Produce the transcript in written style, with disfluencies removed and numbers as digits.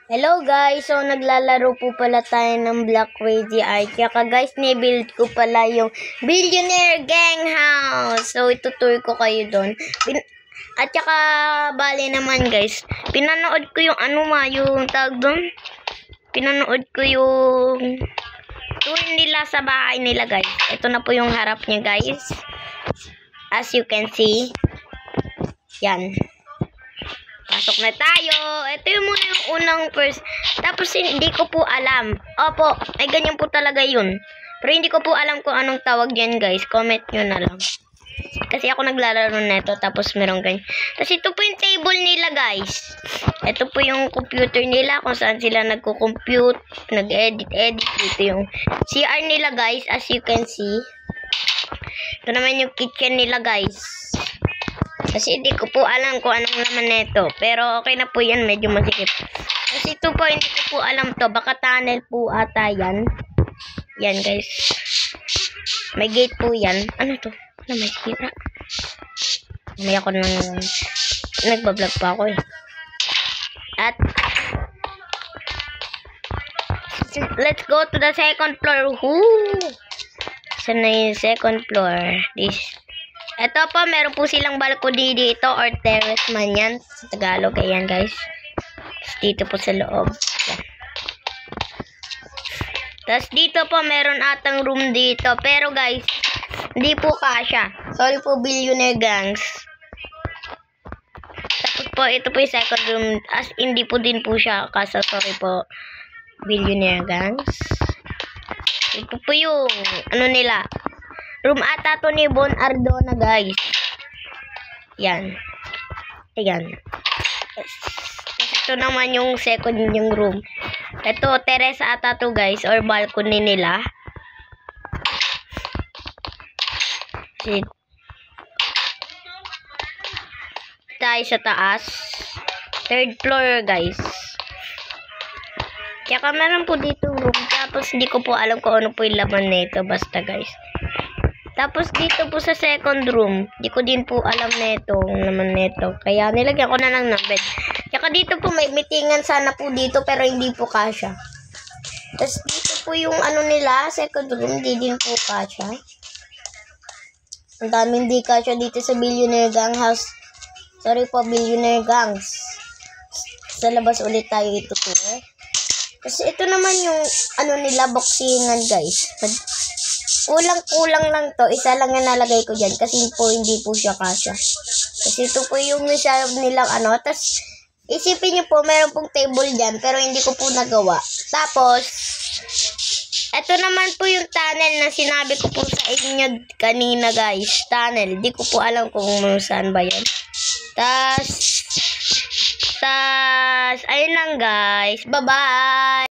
Hello guys, so naglalaro po pala tayo ng Block Crazy Art. Kaya guys, nibuild ko pala yung Billionaire Gang House. So itutur ko kayo doon. At saka bali naman guys, pinanood ko yung yung tag doon. Pinanood ko yung tour nila sa bahay nila guys. Ito na po yung harap niya guys. As you can see. Yan. Pasok na tayo. Ito yung muna yung unang first. Tapos hindi ko po alam. Opo, ay ganyan po talaga yun. Pero hindi ko po alam kung anong tawag yan guys. Comment nyo na lang. Kasi ako naglalaro nito. Tapos meron ganyan. Tapos ito po yung table nila guys. Ito po yung computer nila. Kung saan sila nagko-compute. Nag-edit. Ito yung CR nila guys. As you can see. Ito naman yung kitchen nila guys. Kasi hindi ko po alam kung anong laman nito. Pero okay na po yan. Medyo masikip. Kasi ito po, hindi ko po alam to. Baka tunnel po ata yan. Yan guys. May gate po yan. Ano to? Ano may sira? May ako nang nagbablog pa ako eh. At let's go to the second floor. Saan na yung second floor? Ito po, meron po silang balcony dito or terrace man yan. Sa Tagalog, ayan guys. Dito po sa loob. Yan. Tapos dito po, meron atang room dito. Pero guys, hindi po kasya. Sorry po, Billionaire Gangs. Tapos po, ito po yung second room. As hindi po din po siya kasya. Sorry po, Billionaire Gangs. Ito po yung, nila. Room ata to ni Bon Ardona guys. Yan. Ayan. Ito naman yung second yung room. Ito, terrace ata to guys. Or balcony nila. Tayo sa taas. Third floor guys. Kaya meron po dito room. Tapos hindi ko po alam kung ano po yung laman nito. Basta guys. Tapos dito po sa second room, di ko din po alam netong naman neto. Kaya nilagyan ko na lang ng bed. Tsaka dito po may meetingan sana po dito pero hindi po kasya. Tapos dito po yung nila, second room, di din po kasya. Ang daming di kasya dito sa Billionaire Gang House. Sorry po, Billionaire Gangs. Sa labas ulit tayo ito po. Kasi ito naman yung nila, boxingan guys. Kulang lang to. Isa lang yung nalagay ko dyan. Kasi po hindi po siya kasya. Kasi ito po yung masyado nilang Tapos, isipin nyo po, meron pong table dyan. Pero hindi ko po nagawa. Tapos, ito naman po yung tunnel na sinabi ko po sa inyo kanina guys. Tunnel. Hindi ko po alam kung saan ba yun. Tapos, ayun lang guys. Bye-bye!